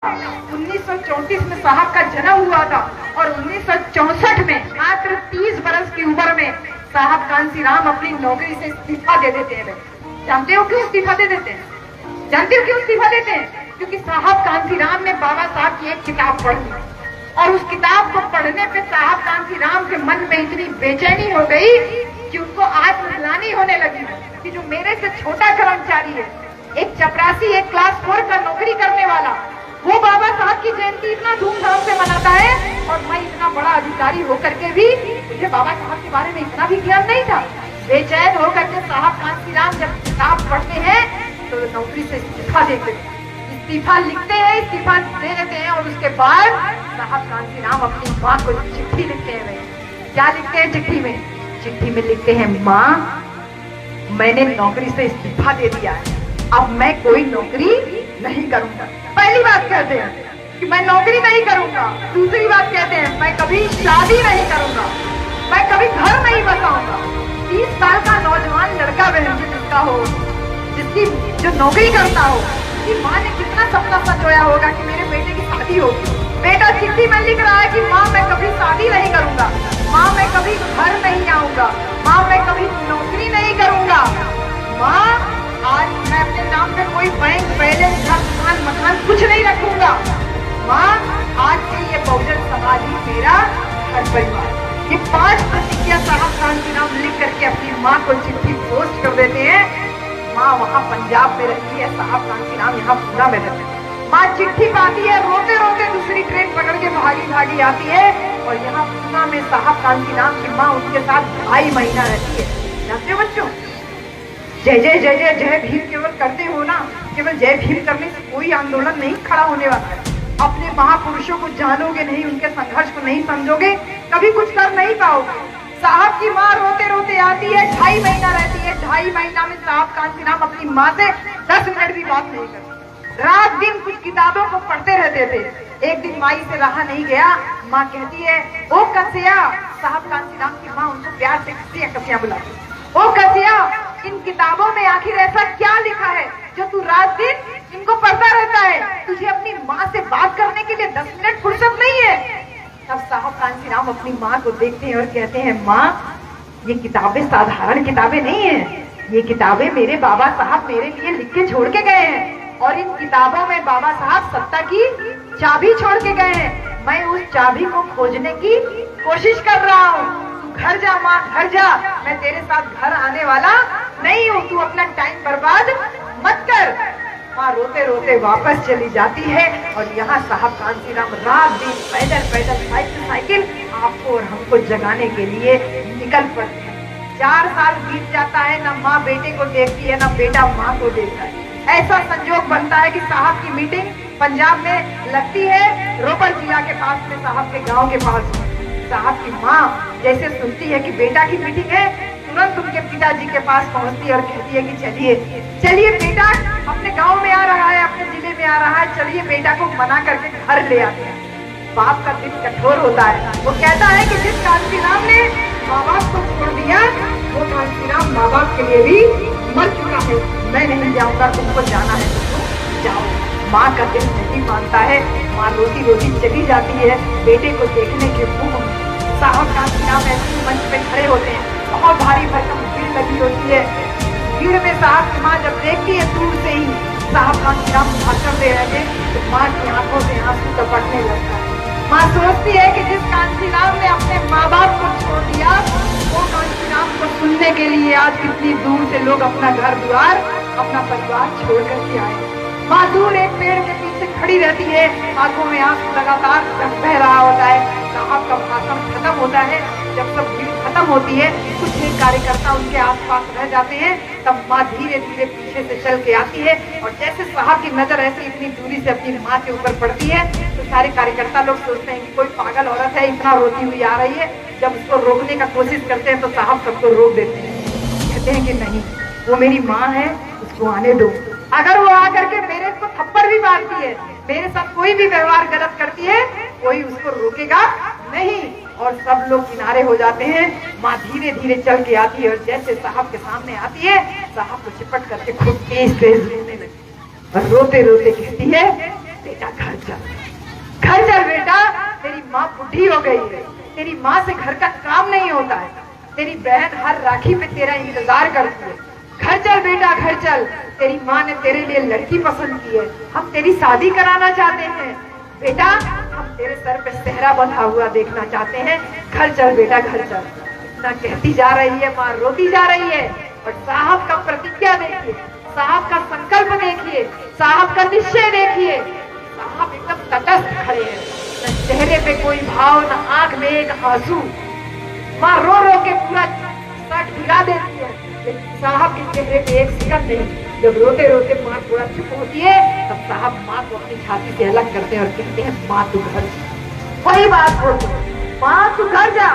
1934 में साहब का जन्म हुआ था और 1964 में मात्र 30 बरस की उम्र में साहब कांसीराम अपनी नौकरी से इस्तीफा दे देते हैं। जानते हो क्यों इस्तीफा दे देते हैं? जानते हो क्यों इस्तीफा देते हैं? क्योंकि साहब कांसीराम ने बाबा साहब की एक किताब पढ़ी और उस किताब को पढ़ने पे साहब कांसीराम के मन में इतनी बेचैनी हो गई कि उनको आत्मग्लानि होने लगी कि जो मेरे से छोटा कर्मचारी है, एक चपरासी, एक क्लास 4 का नौकरी करने वाला, वो बाबा साहब की जयंती इतना धूमधाम से मनाता है और मैं इतना बड़ा अधिकारी होकर के भी मुझे बाबा साहब के बारे में इतना भी ज्ञान नहीं था। बेचैन होकर के साहब कांसीराम जब किताब पढ़ते हैं तो नौकरी से इस्तीफा देते हैं, इस्तीफा लिखते हैं, इस्तीफा दे देते हैं और उसके बाद साहब कांसीराम अपनी माँ को चिट्ठी लिखते हैं। क्या लिखते हैं चिट्ठी में? चिट्ठी में लिखते हैं, माँ मैंने नौकरी से इस्तीफा दे दिया है, अब मैं कोई नौकरी नहीं करूंगा। पहली बात कहते हैं कि मैं नौकरी नहीं करूंगा। दूसरी बात कहते हैं मैं कभी शादी नहीं करूंगा, मैं कभी घर नहीं बसाऊंगा। 30 साल का नौजवान लड़का बहन जिसका हो, जिसकी जो नौकरी करता हो, उसकी माँ ने कितना सपना संजोया होगा कि मेरे बेटे की शादी होगी। बेटा चिट्ठी में लिख रहा है कि माँ मैं कभी शादी नहीं करूंगा, माँ मैं कभी घर नहीं आऊंगा, माँ मैं कभी नौकरी नहीं करूंगा। माँ आज मैं अपने नाम पे कोई बैंक, बैलेंस, घर, दुकान, मकान कुछ नहीं रखूंगा। माँ आज से ये बहुजन समाज ही मेरा घर परिवार। ये 5 प्रतिज्ञा साहब कांसीराम लिख करके अपनी माँ को चिट्ठी पोस्ट कर देते हैं। माँ वहाँ पंजाब में रहती है, साहब कांसीराम यहाँ पूना में रहते हैं। माँ चिट्ठी पाती है, रोते रोते दूसरी ट्रेन पकड़ के भागी भागी आती है और यहाँ पूना में साहब कांसीराम की माँ उनके साथ 2.5 महीना रहती है। जानते हो बच्चों, जय जय जय जय जय भीम केवल करते हो ना, केवल जय भीम करने से कोई आंदोलन नहीं खड़ा होने वाला है। अपने महापुरुषों को जानोगे नहीं, उनके संघर्ष को नहीं समझोगे, कभी कुछ कर नहीं पाओगे। साहब की माँ रोते रोते आती है, 2.5 महीना रहती है। 2.5 महीना में साहब कांसीराम अपनी माँ से 10 मिनट भी बात नहीं करते, रात दिन कुछ किताबों को पढ़ते रहते थे। एक दिन माई से रहा नहीं गया, माँ कहती है, ओ कसिया, साहब कांसीराम की माँ उनको प्यार से कसिया बुलाती है, ओ कसिया, इन किताबों में आखिर ऐसा क्या लिखा है जो तू रात दिन इनको पढ़ता रहता है? तुझे अपनी माँ से बात करने के लिए 10 मिनट फुर्सत नहीं है? तब साहब कांसीराम अपनी माँ को देखते हैं और कहते हैं, माँ ये किताबें साधारण किताबें नहीं है, ये किताबें मेरे बाबा साहब मेरे लिए लिख के छोड़ के गए हैं और इन किताबों में बाबा साहब सत्ता की चाबी छोड़ के गए हैं। मैं उस चाबी को खोजने की कोशिश कर रहा हूँ। घर जा माँ, घर जा, मैं तेरे साथ घर आने वाला नहीं हूँ, तू अपना टाइम बर्बाद मत कर। माँ रोते रोते वापस चली जाती है और यहाँ साहब कांसीराम रात दिन पैदल पैदल, साइकिल आपको और हमको जगाने के लिए निकल पड़ते हैं। 4 साल बीत जाता है, ना माँ बेटे को देखती है, ना बेटा माँ को देखता है। ऐसा संजोग बनता है कि साहब की मीटिंग पंजाब में लगती है, रोपड़ जिला के पास में, साहब के गाँव के पास में। साहब की माँ जैसे सुनती है कि बेटा की मीटिंग है, तुरंत उनके पिताजी के पास पहुंचती है और कहती है कि चलिए चलिए बेटा अपने गांव में आ रहा है, अपने जिले में आ रहा है, चलिए बेटा को मना करके घर ले आते हैं। बाप का दिल कठोर होता है, वो कहता है कि जिस कांसीराम ने माँ बाप को छोड़ दिया, वो कांसीराम माँ बाप के लिए भी मर चुका है। मैं नहीं जाऊंगा, तुमको जाना है तो तुम जाओ। माँ का दिल नहीं मानता है, माँ रोती रोती चली जाती है बेटे को देखने के मुंह। साहब कांसीराम ऐसे मंच पे खड़े होते हैं, बहुत भारी भरकम भीड़ लगी होती है। भीड़ में साहब की माँ जब देखती है दूर से ही साहब कांसीराम भाषण दे रहे थे, तो माँ की आंखों से आंसू टपकने लगता है। माँ सोचती है कि जिस कांसीराम ने अपने माँ बाप को छोड़ दिया, वो कांसीराम को सुनने के लिए आज कितनी दूर से लोग अपना घर द्वार, अपना परिवार छोड़ करके आए। माँ दूर एक पेड़ के पीछे खड़ी रहती है, आंखों में आंसू लगातार बह रहा होता है। साहब का भाषण खत्म होता है, जब सब भीड़ खत्म होती है, कुछ एक कार्यकर्ता उनके आसपास रह जाते हैं, तब माँ धीरे धीरे पीछे से चल के आती है और जैसे साहब की नजर ऐसे इतनी दूरी से अपनी माँ के ऊपर पड़ती है, तो सारे कार्यकर्ता लोग सोचते हैं कि कोई पागल औरत है, इतना रोती हुई आ रही है। जब उसको रोकने का कोशिश करते हैं तो साहब सबको रोक देते हैं, कहते हैं कि नहीं, वो मेरी माँ है, उसको आने दो। अगर वो आकर के मेरे को थप्पड़ भी मारती है, मेरे साथ कोई भी व्यवहार गलत करती है, कोई उसको रोकेगा नहीं। और सब लोग किनारे हो जाते हैं। माँ धीरे धीरे चल के आती है और जैसे साहब के सामने आती है, साहब को चिपट करके खूब तेज तेज रोने लगती है और रोते रोते कहती है, बेटा घर चल बेटा, तेरी माँ बुढ़ी हो गई है, तेरी माँ से घर का काम नहीं होता है, तेरी बहन हर राखी पे तेरा इंतजार करती है। घर चल बेटा घर चल, तेरी माँ ने तेरे लिए लड़की पसंद की है, हम तेरी शादी कराना चाहते हैं बेटा, हम तेरे सर पे सेहरा बंधा हुआ देखना चाहते हैं, घर चल बेटा घर चल। इतना कहती जा रही है माँ, रोती जा रही है। और साहब का प्रतिज्ञा देखिए, साहब का संकल्प देखिए, साहब का निश्चय देखिए। साहब एकदम तटस्थ खड़े हैं, न चेहरे पे कोई भाव, न आंख में एक आंसू। माँ रो रो के पूरा शर्ट भिगा देती है, लेकिन साहब के चेहरे पे एक सेकंड नहीं। जब रोते रोते माँ थोड़ा चुप होती है, तब साहब माँ को अपनी छाती से अलग करते हैं और कहते हैं माँ तू घर जा। वही बात बोलते हैं, माँ तू घर जा।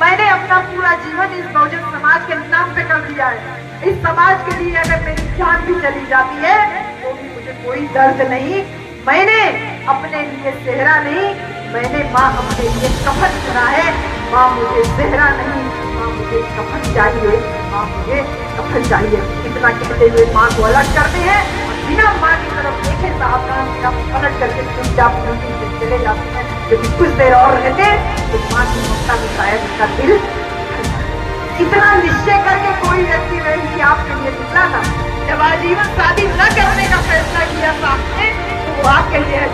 मैंने अपना पूरा जीवन इस बहुजन समाज के नाम पे कर दिया है। इस समाज के लिए अगर मेरी जान भी चली जाती है तो भी मुझे कोई दर्द नहीं। मैंने अपने लिए सेहरा नहीं, मैंने माँ अपने लिए कफन चुना है। माँ मुझे सेहरा नहीं, माँ मुझे कफन चाहिए, माँ मुझे कफन चाहिए। इतना कहते हुए माँ को अलग करते हैं और बिना माँ की तरफ देखे साहब का पलट करके चुपचाप से चले जाते हैं। यदि कुछ देर और रहते तो माँ की ममता में शायद उसका दिल। इतना निश्चय करके कोई व्यक्ति नहीं आपके लिए निकला था। जब आजीवन शादी न करने का फैसला किया साहब ने, तो वो आपके लिए है,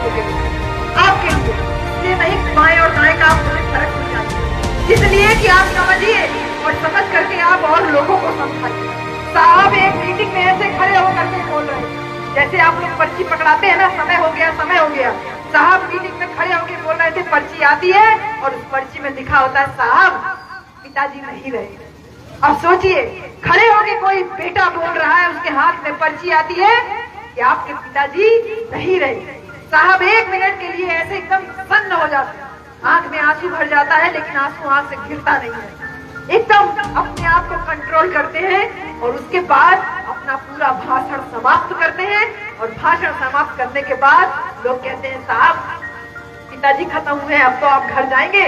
आपके लिए। इसलिए नहीं बाएं और दाएं का आपको फर्क हो जाए, इसलिए कि आप समझिए और समझ करके आप और लोगों को समझाइए। साहब एक मीटिंग में ऐसे खड़े होकर के बोल रहे हैं जैसे आप लोग पर्ची पकड़ाते हैं ना, समय हो गया समय हो गया। साहब मीटिंग में खड़े होकर बोल रहे थे, पर्ची आती है और उस पर्ची में लिखा होता है साहब पिताजी नहीं रहे। अब सोचिए, खड़े होके कोई बेटा बोल रहा है, उसके हाथ में पर्ची आती है कि आपके पिताजी नहीं रहे। साहब एक मिनट के लिए ऐसे एकदम सन्न हो जाते हैं, आंख में आंसू भर जाता है, लेकिन आंसू आंख से गिरता नहीं है। एकदम अपने आप को कंट्रोल करते हैं और उसके बाद अपना पूरा भाषण समाप्त करते हैं। और भाषण समाप्त करने के बाद लोग कहते हैं साहब पिताजी खत्म हुए हैं, अब तो आप घर जाएंगे।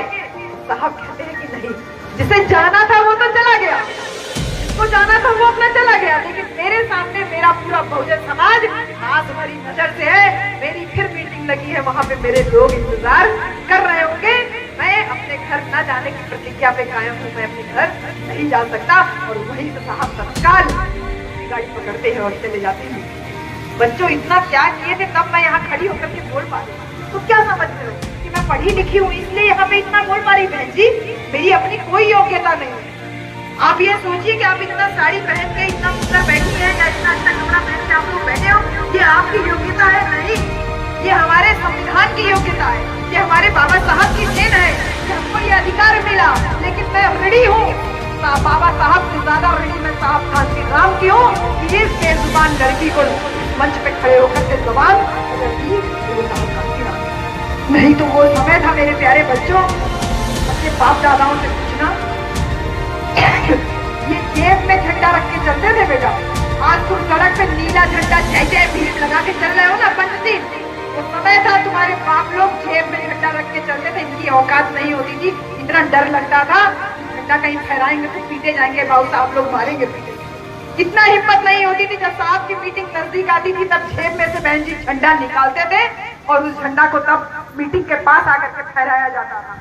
साहब कहते हैं कि नहीं, जिसे जाना था वो तो चला गया, जिसको जाना था वो अपना चला गया, लेकिन मेरे सामने मेरा पूरा बहुजन समाज आस भरी नजर से है। मेरी फिर मीटिंग लगी है, वहाँ पे मेरे लोग इंतजार कर रहे होंगे। मैं अपने घर न जाने की प्रतिज्ञा पे कायम हूँ, मैं अपने घर नहीं जा सकता। और वही तो साहब तत्काल गाड़ी पकड़ते हैं और चले जाते हैं। बच्चों इतना त्याग किए थे तब मैं यहाँ खड़ी होकर के बोल पा रही हूँ। तो क्या समझते हो कि मैं पढ़ी लिखी हूँ इसलिए यहाँ पे इतना बोल पा रही? बहन जी मेरी अपनी कोई योग्यता नहीं है। आप ये सोचिए कि आप इतना साड़ी पहन के इतना सुंदर बैठी है या इतना अच्छा कपड़ा पहन के आप लोग बैठे हो, ये आपकी योग्यता है? नहीं, ये हमारे संविधान की योग्यता है, ये हमारे बाबा साहब की देन है कि हमको ये अधिकार मिला। लेकिन मैं ऋणी हूँ, बाबा साहब से ज्यादा ऋणी मैं साहब कांसी राम की हूँ कि इस बेजुबान लड़की को मंच पे खड़े होकर के जवान अगर दी तो वो साहब कांसी राम। नहीं तो वो समय था मेरे प्यारे बच्चों, अपने बाप दादाओं से पूछना, ये जेब में झंडा रख के चलते थे बेटा। आज तुम सड़क पे नीला झंडा जय जय भीड़ लगा के चल रहे हो ना पंडित, वो समय था तुम्हारे बाप लोग जेब में झंडा रख के चलते थे। इनकी औकात नहीं होती थी, इतना डर लगता था झंडा कहीं फहराएंगे तो पीटे जाएंगे, बाबू साहब लोग मारेंगे पीटेंगे। इतना हिम्मत नहीं होती थी। जब साहब की मीटिंग नजदीक आती थी तब जेब में से बहन जी झंडा निकालते थे और उस झंडा को तब मीटिंग के पास आकर के फहराया जाता था।